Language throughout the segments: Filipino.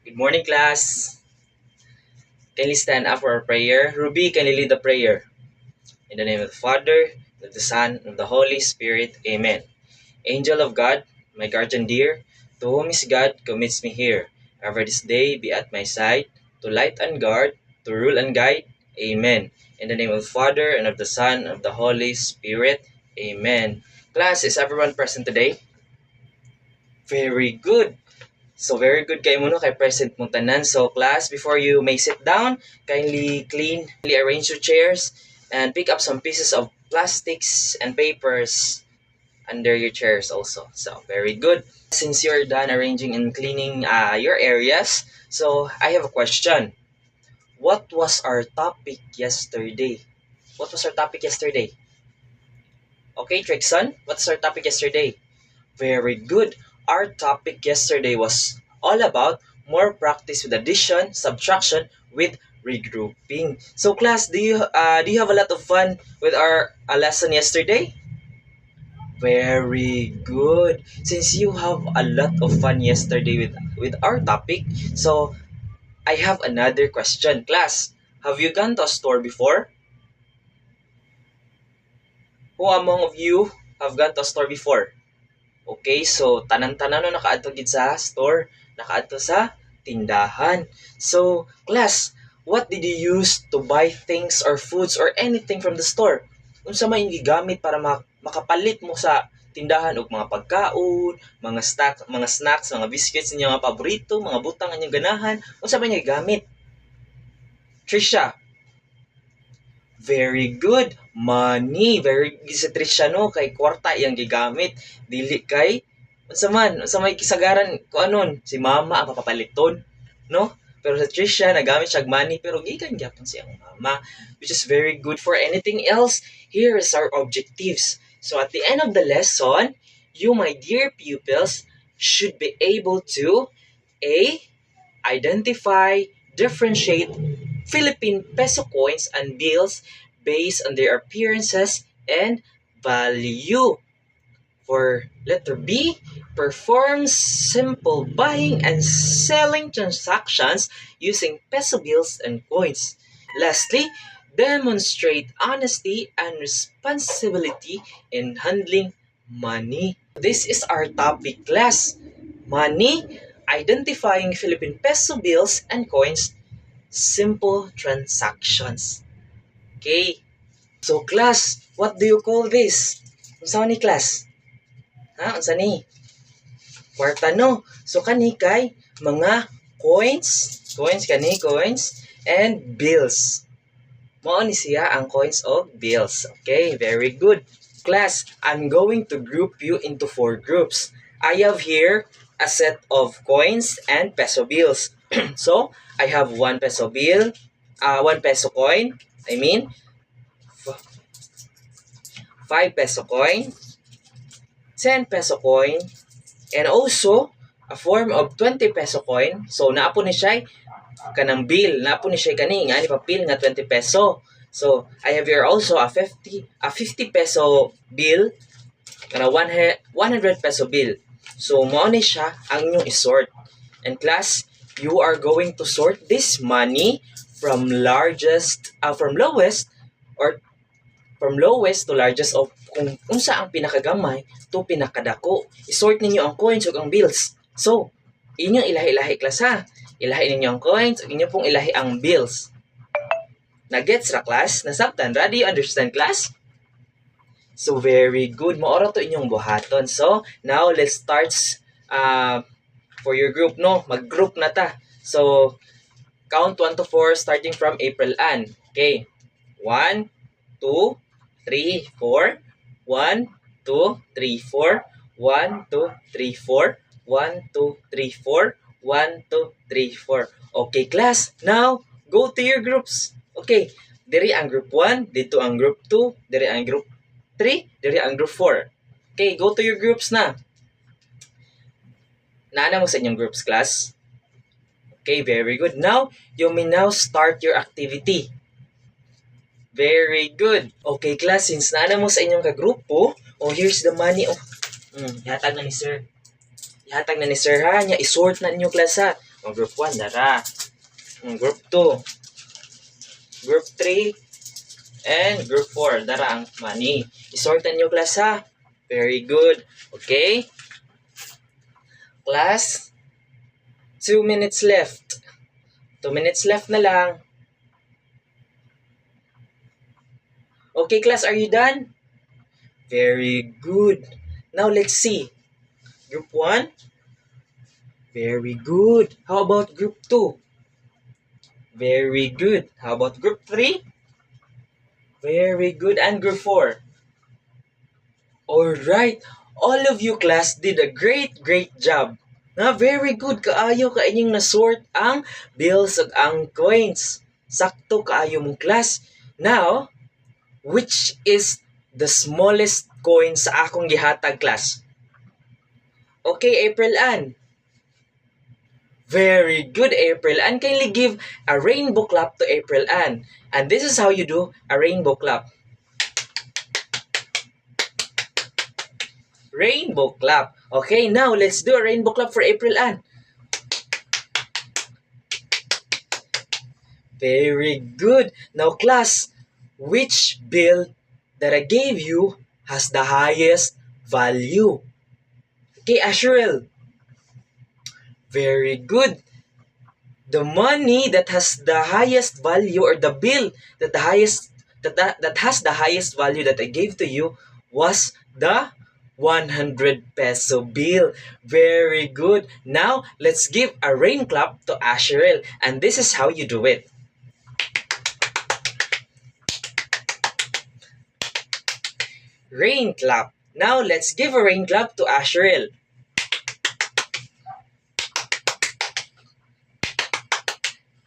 Good morning, class. Kindly stand up for our prayer. Ruby, can you lead the prayer? In the name of the Father, of the Son, and of the Holy Spirit. Amen. Angel of God, my guardian dear, to whom is God commits me here. Ever this day be at my side, to light and guard, to rule and guide. Amen. In the name of the Father, and of the Son, and of the Holy Spirit. Amen. Class, is everyone present today? Very good. So very good kayo muna kay present mong tanan. So class, before you may sit down, kindly arrange your chairs and pick up some pieces of plastics and papers under your chairs also. So very good. Since you're done arranging and cleaning your areas, so I have a question. What was our topic yesterday? What was our topic yesterday? Okay, Trixon, what's our topic yesterday? Very good. Our topic yesterday was all about more practice with addition, subtraction, with regrouping. So class, do you have a lot of fun with our lesson yesterday? Very good. Since you have a lot of fun yesterday with our topic, so I have another question. Class, have you gone to a store before? Who among of you have gone to a store before? Okay, so tanan-tanan no nakaadto gid sa store, nakaadto sa tindahan. So, class, what did you use to buy things or foods or anything from the store? Unsa may gigamit para makapalit mo sa tindahan og mga pagkaon, mga snacks, mga biscuits inyong mga paborito, mga butang inyong ganahan, unsa may gigamit? Trisha, very good. Money. Very si Trisha no kay kwarta iyang gigamit. Dili kay unsa may kisagaran ko anon si mama ang papapaliton, no? Pero sa Trisha nagamit siya money pero gikan gyapon siyang mama, which is very good. For anything else, here is our objectives. So at the end of the lesson, you my dear pupils should be able to A. Identify, differentiate Philippine peso coins and bills based on their appearances and value. For letter B, perform simple buying and selling transactions using peso bills and coins. Lastly, demonstrate honesty and responsibility in handling money. This is our topic class. Money, identifying Philippine peso bills and coins, simple transactions. Okay. So class, what do you call this? Unsa ni class? Unsa ni? Kwarta no. So kani kay mga coins and bills. Mao ni siya ang coins o bills. Okay, very good. Class, I'm going to group you into 4 groups. I have here a set of coins and peso bills. So, I have 1 peso bill, 1 peso coin, 5 peso coin, 10 peso coin, and also a form of 20 peso coin. So, naapo ni siya kanang bill, naapo ni siya kani nga ni papel nga 20 peso. So, I have here also a 50 peso bill, kana 100 peso bill. So, mao ni siya ang inyong isort. And class, you are going to sort this money from lowest to largest of kung unsa ang pinakagamay to pinakadako. Isort ninyo ang coins ug ang bills. So, inyong ilahi-ilahi class ha. Ilahi ninyo ang coins ug inyo pong ilahi ang bills. Na-gets ra class? Nasabtan ra? Do you understand class? So, very good. Maora to inyong buhaton. So, now let's start for your group, no? Mag-group na ta. So, count 1 to 4 starting from April Ann. Okay. 1, 2, 3, 4. 1, 2, 3, 4. 1, 2, 3, 4. 1, 2, 3, 4. 1, 2, 3, 4. Okay, class. Now, go to your groups. Okay. Diri ang group 1, dito ang group 2, diri ang group 3, diri ang group 4. Okay, go to your groups na. Naana mo sa inyong groups, class? Okay, very good. Now, you may now start your activity. Very good. Okay, class, since naana mo sa inyong kagrupo, here's the money. Ihatag na ni sir. Ihatag na ni sir ha. Nya, isort na ninyo class ha. O, group 1, dara. Group 2, group 3, and group 4, dara ang money. Isortan nyo, class, ha? Very good. Okay? Class, 2 minutes left. 2 minutes left na lang. Okay, class, are you done? Very good. Now, let's see. Group 1. Very good. How about group 2? Very good. How about group 3? Very good. And group 4? Alright. All of you, class, did a great job. Na very good. Kaayo ka inyong nasort ang bills ug ang coins. Sakto kaayo mong class. Now, which is the smallest coin sa akong gihatag, class? Okay, April Ann. Very good, April Ann. Kindly give a rainbow clap to April Ann. And this is how you do a rainbow clap. Rainbow clap. Okay, now let's do a rainbow clap for April Ann. Very good. Now, class, which bill that I gave you has the highest value? Okay, Asheril. Very good. The money that has the highest value, or the bill that has the highest value that I gave to you, was the 100 peso bill. Very good. Now, let's give a rain clap to Asheril. And this is how you do it. Rain clap. Now, let's give a rain clap to Asheril.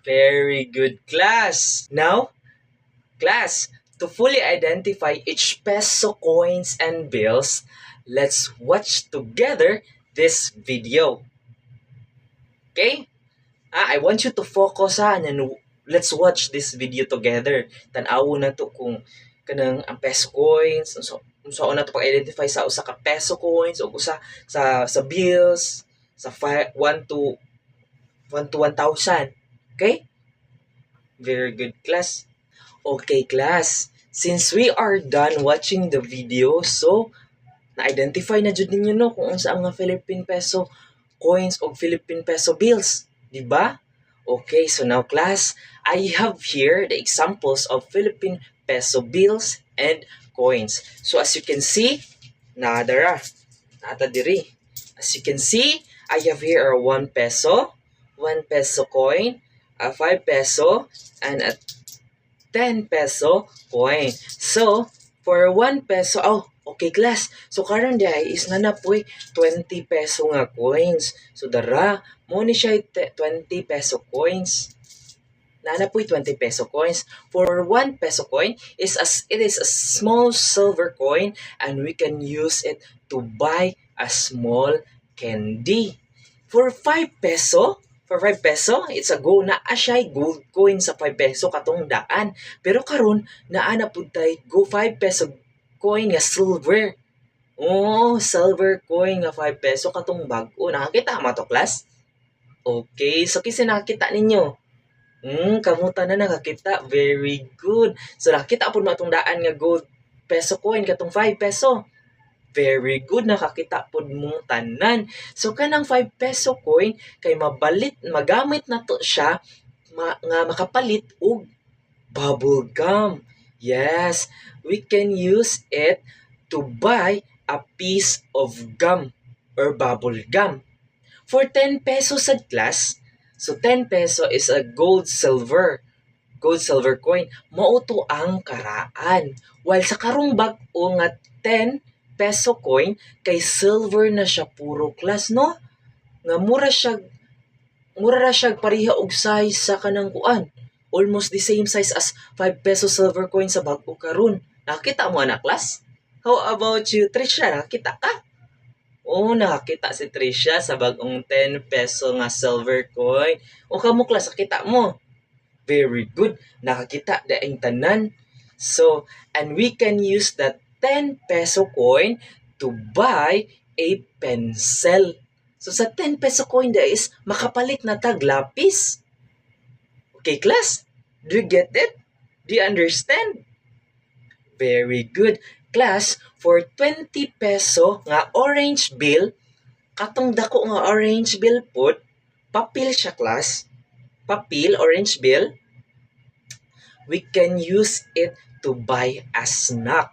Very good, class. Now, class, to fully identify each peso coins and bills, let's watch together this video. Okay? I want you to focus and let's watch this video together. Tan-awo na to kung kanang ang peso coins, so na to pag-identify sa usa ka peso coins o usa sa bills sa 1 to 1,000. Okay? Very good, class. Okay, class. Since we are done watching the video, so na-identify na jud ninyo no kung unsa ang Philippine peso coins o Philippine peso bills, di ba? Okay, so now, class, I have here the examples of Philippine peso bills and coins. So as you can see, nata diri. As you can see, I have here a 1 peso coin, a 5 peso, and a 10 peso coin. So, for 1 peso, okay, class. So, karon diay is nanapoy 20 peso nga coins. So, dara, mo ni siya 20 peso coins. Nanapoy 20 peso coins. For 1 peso coin, it is a small silver coin, and we can use it to buy a small candy. For 5 peso, it's a na siya gold coin sa 5 peso katong daan. Pero karon naa na pud tay go 5 peso coin nga silver. Oh, silver coin nga 5 peso katong bag-o. Nakakita mo to, class? Okay, so kasi nakita ninyo. Kamuta na nakakita. Very good. So nakita pud mo atong daan nga gold peso coin katong 5 peso. Very good, nakakita pod mo tanan. So kanang 5 peso coin kay magamit na to siya nga makapalit og bubble gum. Yes, we can use it to buy a piece of gum or bubble gum. For 10 pesos sa class, so 10 peso is a gold silver coin. Mao to ang karaan. While sa karong bag-o nga 10 peso coin kay silver na siya puro, class, no? Nga mura ra siya pareha og size sa kanang kuan. Almost the same size as 5 peso silver coin sa bag-o karon. Nakita mo na, class? How about you, Trisha? Nakita ka? Oo, nakita si Trisha sa bagong 10 peso nga silver coin. O kamo, class, nakita mo? Very good. Nakakita daing tanan. So, and we can use that 10 peso coin to buy a pencil. So sa 10 peso coin da is makapalit na tag lapis. Okay, class? Do you get it? Do you understand? Very good. Class, for 20 peso nga orange bill, katong dako nga orange bill put, papel siya, class. Papel, orange bill. We can use it to buy a snack.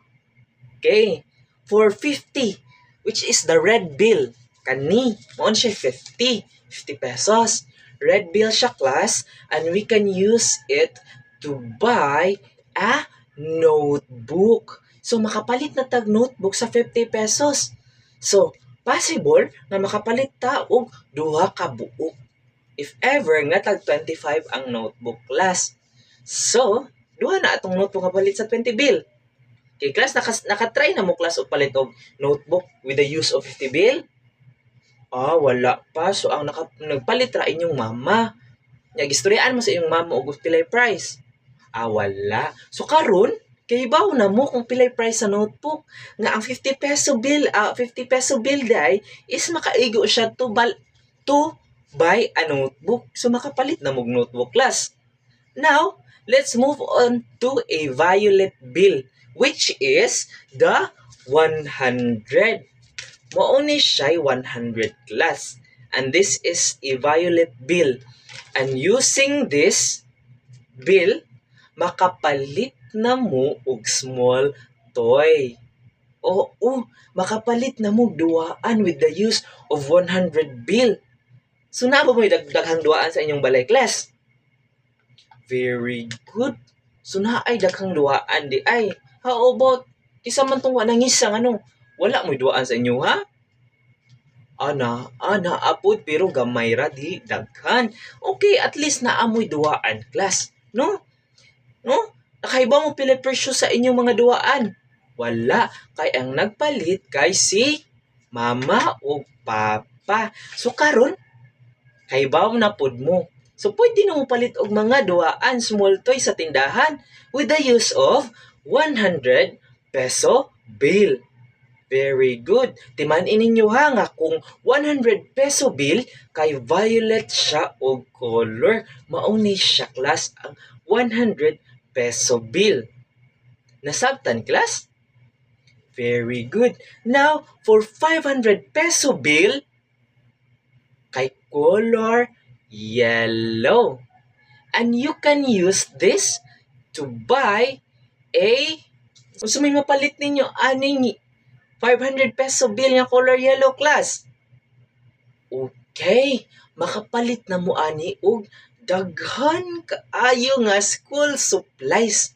Okay. For 50, which is the red bill. Kani, moon siya 50 pesos. Red bill siya, class, and we can use it to buy a notebook. So, makapalit na tag notebook sa 50 pesos. So, possible na makapalit ta og duha ka buok. If ever nga tag 25 ang notebook, class. So, duha na atong notebook nga palit sa 20 bill. Okay, class, nakatry na mo, class, o palit og notebook with the use of 50 bill? Wala pa. So, ang nagpalit ra inyong mama. Gistoryaan mo sa inyong mama og pilay price. Wala. So, karon kay bawo na mo kung pilay price sa notebook. Nga ang 50 peso bill day is makaigo siya to buy a notebook. So, makapalit na mong notebook, class. Now, let's move on to a violet bill, which is the 100. Mauni siya 100, class. And this is a violet bill. And using this bill, makapalit na mo og small toy. Makapalit na mo duwaan with the use of 100 bill. So, na ba mo daghang duwaan sa inyong balay, class? Very good. So, na ay daghang duwaan di ay. How about, kisa man tong wanangisang wala mo duwaan sa inyo, ha? Apod, pero gamay ra di daghan. Okay, at least naamoy duwaan, class. No? Nakaiba mo pila presyo sa inyong mga duwaan? Wala. Kay ang nagpalit kay si mama o papa. So, karon kaibaw na pod mo. So, pwede na mo palit og mga duwaan small toy sa tindahan with the use of 100 peso bill. Very good. Timan-in ninyo, ha, nga kung 100 peso bill kay violet siya og color. Mauni siya, class, ang 100 peso bill. Nasabtan, class? Very good. Now, for 500 peso bill kay color yellow. And you can use this to buy kung may mapalit ninyo, aning 500 peso bill nga color yellow, class. Okay, makapalit na mo ani og daghan kaayo nga school supplies.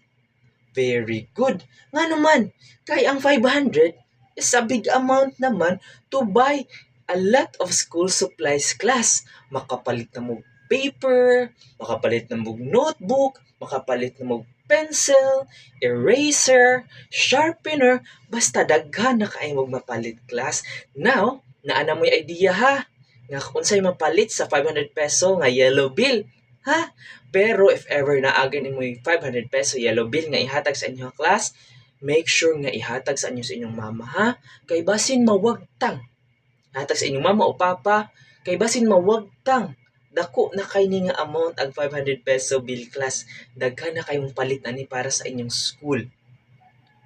Very good. Nga naman, kay ang 500 is a big amount naman to buy a lot of school supplies, class. Makapalit na mo paper, makapalit na mo notebook, makapalit na mo pencil, eraser, sharpener, basta daghan na kaay mo mapalit, class. Now, naana mo yung idea, ha? Nga unsay mapalit sa 500 peso nga yellow bill, ha? Pero if ever naagan mo yung 500 peso yellow bill nga ihatag sa inyo, class, make sure nga ihatag sa inyong mama, ha? Kay basin mawagtang. Hatag sa inyong mama o papa, kay basin mawagtang. Dako na kay ni nga amount ang 500 peso bill, class. Daghan na kayong palit ani para sa inyong school.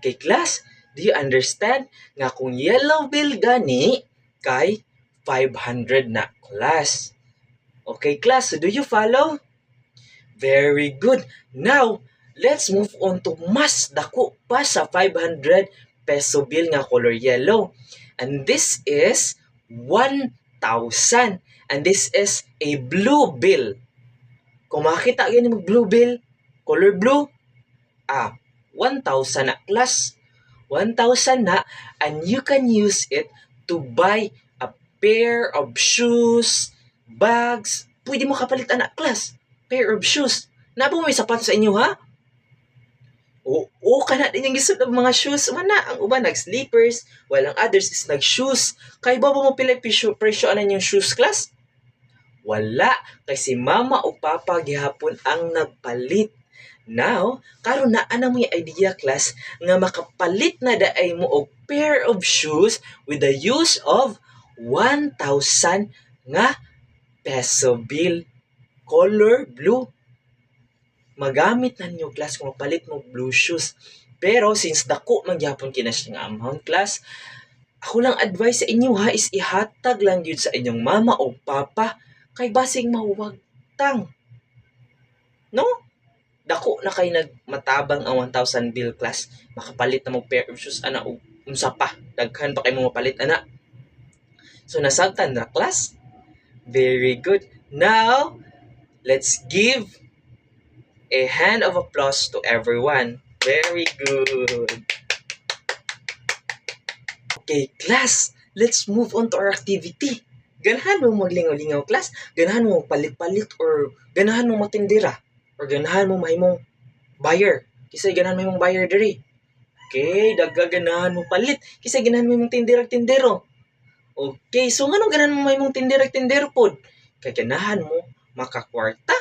Okay, class? Do you understand? Nga kung yellow bill gani, kay 500 na, class. Okay, class? So do you follow? Very good. Now, let's move on to mas dako pa sa 500 peso bill nga color yellow. And this is 1,000. And this is a blue bill. Kung makita gani mo blue bill, color blue, 1,000 na, class. 1,000 na, and you can use it to buy a pair of shoes, bags. Pwede mo kapalit, anak, class. Pair of shoes. Nabo may sapatos sa inyo, ha? Kana din yung gisod ng mga shoes. Ang uban nag-sleepers, while ang others is nag-shoes. Kay ba mo pila presyo anan yung shoes, class? Wala. Kay si mama o papa gihapon ang nagpalit. Now, karon na ana mo yung idea, class, nga makapalit na daay mo og pair of shoes with the use of 1,000 nga peso bill. Color blue. Magamit na ninyo class kung mapalit mo blue shoes. Pero since dako magyapon kina siya nga amount class, ako lang advice sa inyo ha is ihatag lang yun sa inyong mama o papa kay basing mawagtang. No? Dako na kay nagmatabang ang 1,000 bill class. Makapalit na mo pair of shoes ana o unsa pa. Daghan pa kay mo mapalit ana. So nasabtan na class? Very good. Now, let's give a hand of applause to everyone. Very good. Okay, class, let's move on to our activity. Ganahan mo maglingaw-lingaw, class? Ganahan mo palit-palit or ganahan mo matindira? Or ganahan mo mahimong buyer? Kisay ganahan mo mahimong buyer diri. Okay, ganahan mo palit. Kisay ganahan mo mahimong tindira-tindero. Okay, so nganong ganahan mo mahimong tindira-tindero pod? Kay ganahan mo makakwarta.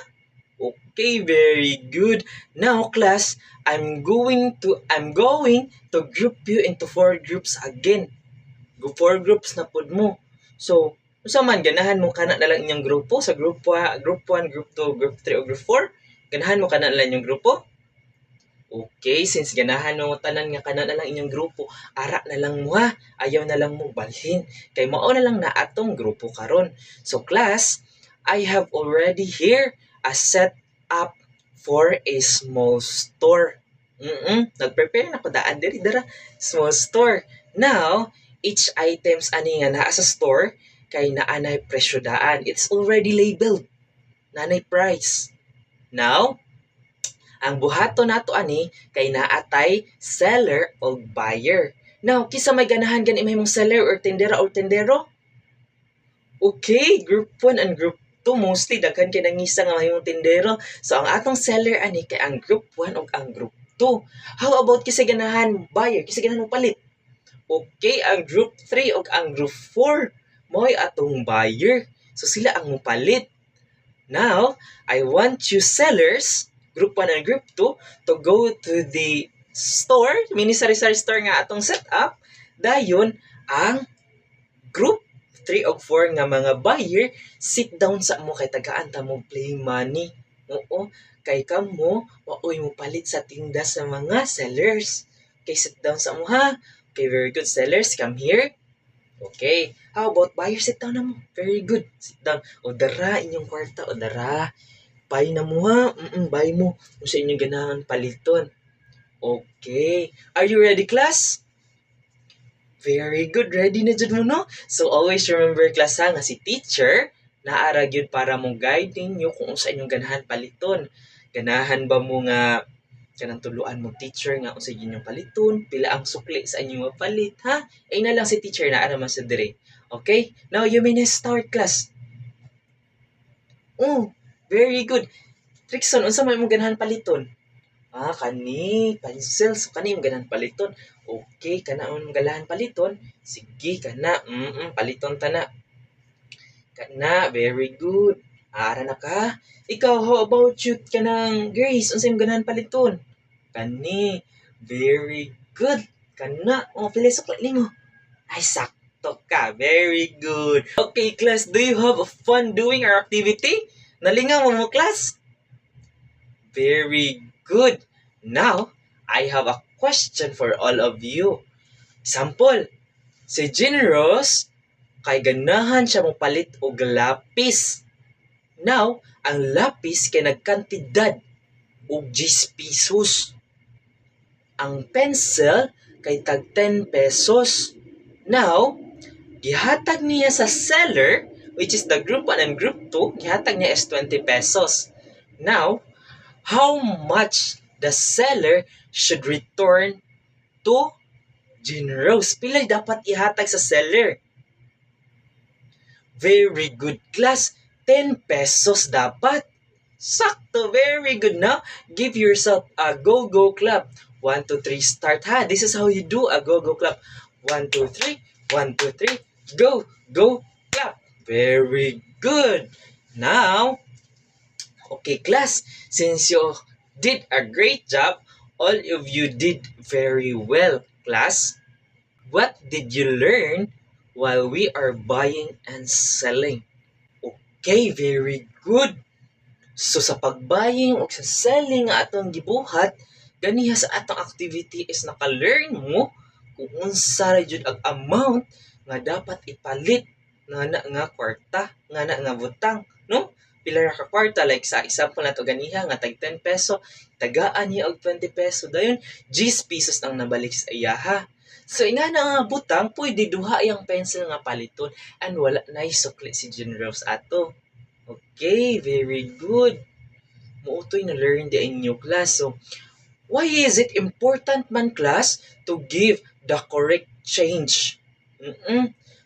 Okay, very good. Now, class, I'm going to group you into 4 groups again. 4 groups na pod mo. So, unsa man ganahan mo kana na lang inyong grupo sa group 1, group 2, group 3 o group 4? Ganahan mo kana na lang inyong grupo? Okay, since ganahan mo tanan nga kana na lang inyong grupo, ara na lang mo ha. Ayaw na lang mo balhin. Kay mao na lang na atong grupo karon. So, class, I have already here a set up for a small store. Nag-prepare na ko daan diri dara small store. Now, each items ani nga naa sa store kay naanay presyo daan. It's already labeled. Naanay price. Now, ang buhaton nato ani kay naatay seller o buyer. Now, kisa may ganahan gani imong seller or tindera or tindero? Okay, group 1 and group 2 mostly daghan kay nangisa nga mahimong tindero. So ang atong seller ani kay ang group 1 ug ang group 2. How about kisa ganahan buyer, kisa ganahan mo palit? Okay, ang group 3 ug ang group 4 mo'y atong buyer. So sila ang mopalit. Now, I want you sellers, group 1 and group 2, to go to the store, mini sari-sari store nga atong set up. Dayon ang group 3 o 4 nga mga buyer, sit down sa mo kay tagaan ta mo play money. Oo, kay kamo maoy mo palit sa tinda sa mga sellers. Okay, sit down sa mo ha. Okay, very good sellers, come here. Okay, how about buyer, sit down na mo. Very good, sit down. O dara inyong kwarta, o dara. Buy na mo ha. Buy mo. Kung sa inyong ganahan paliton. Okay, are you ready class? Very good. Ready na dyan mo, no? So, always remember, class, ha, nga si teacher, naara gyud para mong guide ninyo kung sa inyong ganahan paliton. Ganahan ba mo nga kanang tuluan mo teacher nga unsa inyong paliton, pila ang sukli sa inyong mapalit, ha? Ay na lang si teacher naara man sa dire. Okay? Now, you may na start, class. Oh, very good. Trixon, unsa may mong ganahan paliton? Kani, pencil. So, kani yung ganahan paliton. Okay, kana ang ganahan paliton. Sige, kana. Paliton ta na. Kana, very good. Ara na ka. Ikaw, how about you? Kanang Grace, unsa yung ganahan paliton? Kani, very good. Kana, pila sukli nimo? Ay, sakto ka. Very good. Okay, class, do you have fun doing our activity? Nalingaw mo, class? Very good. Now, I have a question for all of you. Example, si Jean Rose, kay ganahan siya mong palit og lapis. Now, ang lapis kay nagkantidad og 10 pesos. Ang pencil kay tag 10 pesos. Now, gihatag niya sa seller, which is the group 1 and group 2, gihatag niya is 20 pesos. Now, how much the seller should return to Jean Rose? Pila dapat ihatag sa seller? Very good, class. 10 pesos dapat. Sakto, very good. Now, give yourself a go-go clap. 1, 2, 3, start ha. This is how you do a go-go clap. 1, 2, 3. 1, 2, 3. Go, go, clap. Very good. Now, okay, class, since you did a great job, all of you did very well, class. What did you learn while we are buying and selling. Okay, very good. So sa pag-buying o sa selling nga atong gibuhat, ganiha sa atong activity is naka-learn mo kung unsa ra jud ang amount nga dapat ipalit nga kwarta, nga butang, no? Pila ra ka kwarta, like sa example nato ganiha nga tag 10 peso, tagaan niya og 20 peso dayon 10 pesos nang nabalik sa iyaha. So ina na nga butang, pwede duha yang pencil nga paliton and wala na sukli si General sa ato. Okay, very good. Muutoy na learn the inyo class. So, why is it important man class to give the correct change?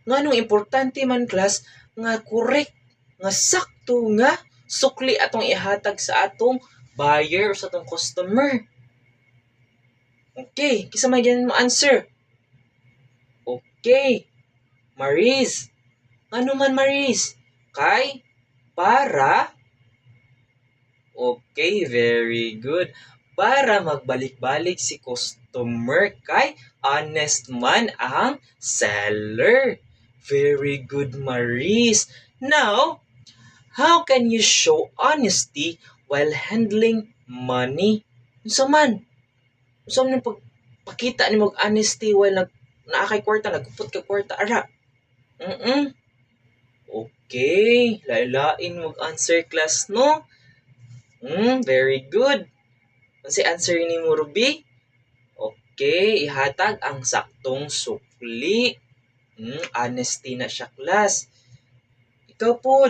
Nganong importante man class nga correct, nga sakto nga sukli atong ihatag sa atong buyer o sa atong customer. Okay, kisa may ganun mo answer? Okay, Maris. Ano man Maris? Kay para okay, very good. Para magbalik-balik si customer kay honest man ang seller. Very good, Maris. Now, how can you show honesty while handling money? Unsa man? Unsa man pagpakita ni mag honesty while naakay kwarta, nagkupot ka kwarta ara? Okay, lain mo answer class no? Very good. Kasi answer ni mo, Ruby? Okay, ihatag ang saktong sukli. Honesty na siya, class. Ikaw po,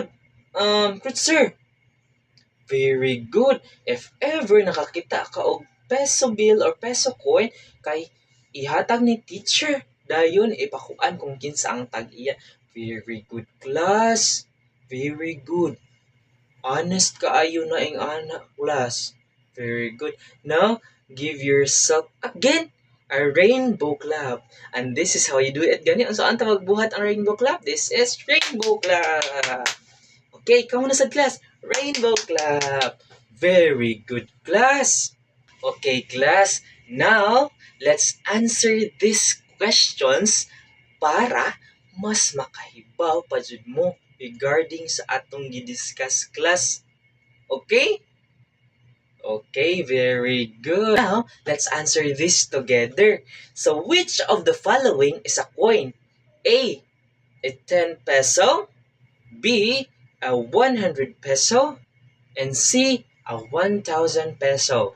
sir. Very good. If ever nakakita ka og peso bill or peso coin, kay ihatag ni teacher. Dayon, ipakuan kung kinsa ang tag-iya. Very good, class. Very good. Honest kaayo na ing anak, class. Very good. Now, give yourself again a rainbow clap. And this is how you do it. Gani, saan ta magbuhat ang rainbow clap? This is rainbow clap. Okay, ikaw na sa class. Rainbow clap. Very good, class. Okay, class. Now, let's answer these questions para mas makahibaw pa jud mo regarding sa atong gidiscuss, class. Okay? Okay, very good. Now, let's answer this together. So, which of the following is a coin? A 10 peso, B, a 100 peso, and C, a 1,000 peso.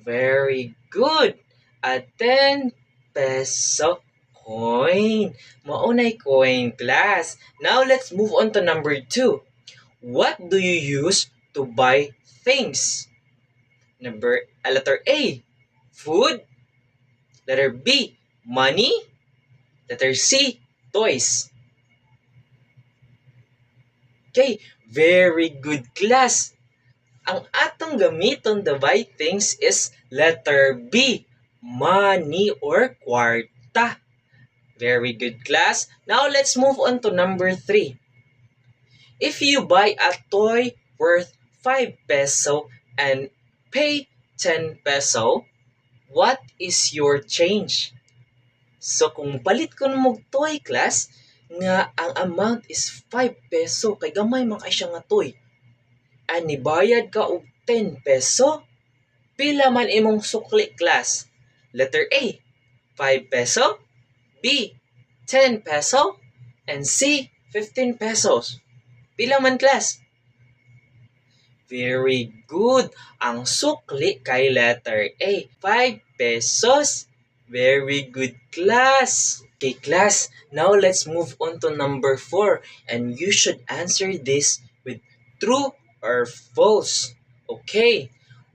Very good. A 10 peso coin. Maunay coin, class. Now, let's move on to number 2. What do you use to buy things? Letter A, food. Letter B, money. Letter C, toys. Okay, very good, class. Ang atong gamiton to buy things is letter B, money or kwarta. Very good, class. Now, let's move on to number 3. If you buy a toy worth 5 peso and pay 10 peso, what is your change? So, kung palit ko na mong toy, class, nga ang amount is 5 peso, kay gamay man kay siya nga toy. And nibayad ka og 10 peso, pila man imong sukli, class? Letter A, 5 peso. B, 10 peso. And C, 15 pesos. Pila man, class? Very good. Ang sukli kay letter A, 5 pesos. Very good, class. Okay, class. Now, let's move on to number 4. And you should answer this with true or false. Okay.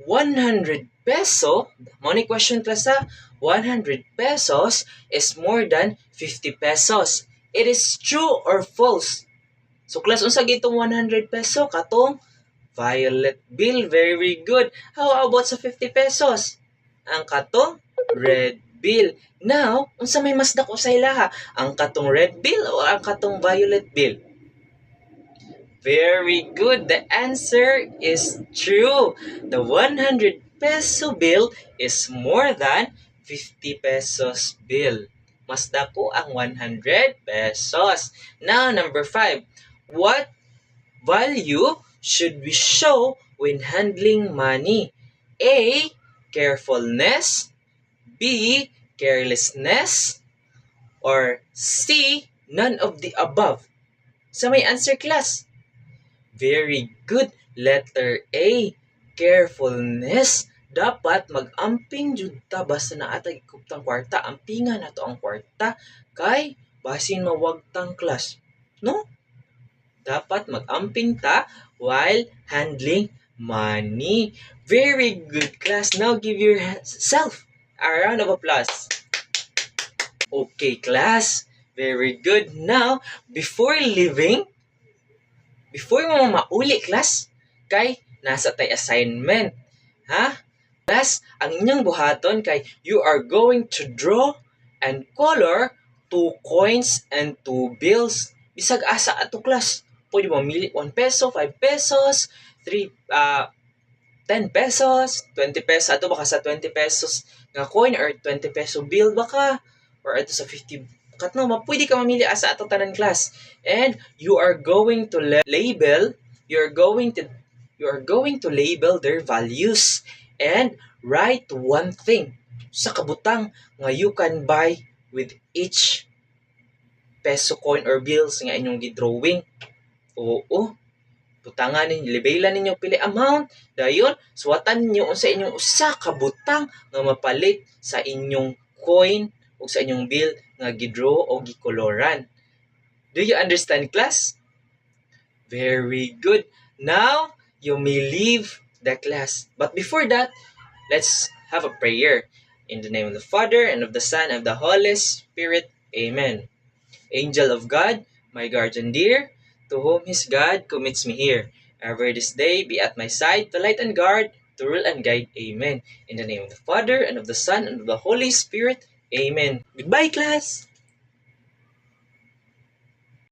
100 peso, money question, class, ha? 100 pesos is more than 50 pesos. It is true or false? So, class, unsa gitong 100 peso? Katong violet bill. Very good. How about sa 50 pesos? Ang katong red bill. Now, unsa may mas dako sa ilaha? Ang katong red bill o ang katong violet bill? Very good. The answer is true. The 100 peso bill is more than 50 pesos bill. Mas dako ang 100 pesos. Now, number 5. What value should we show when handling money? A. Carefulness. B. Carelessness. Or C. None of the above. Sa may answer, class? Very good. Letter A. Carefulness. Dapat mag-amping jud ta basta naatag ikuptang kwarta. Ampingan nato ang kwarta kay basin mawagtang class. No? Dapat mag-amping ta while handling money. Very good, class. Now give yourself a round of applause. Okay, class. Very good. Now, before mo mauli, class, kay nasa tay assignment. Ha? Class, ang inyong buhaton kay you are going to draw and color 2 coins and 2 bills. Bisag asa ato, class. Pwede mo mamili 1 peso, 5 pesos, 10 pesos, 20 pesos. Ato baka sa 20 pesos nga coin or 20 peso bill baka. Or ato sa 50 katno, pwede ka mamili asa ato tanan, class. And you are going to label, you're going to label their values and write one thing sa kabutang nga you can buy with each peso coin or bills nga inyong gidrawing. Oo. Butangan ninyo, labelan ninyo pili amount, dayon suwatan ninyo unsa inyong usa ka butang nga mapalit sa inyong coin o sa inyong bill nga gidraw o gikoloran. Do you understand, class? Very good. Now, you may leave the class. But before that, let's have a prayer. In the name of the Father, and of the Son, and of the Holy Spirit. Amen. Angel of God, my guardian dear, to whom his God commits me here. Ever this day be at my side, to light and guard, to rule and guide. Amen. In the name of the Father, and of the Son, and of the Holy Spirit. Amen. Goodbye, class!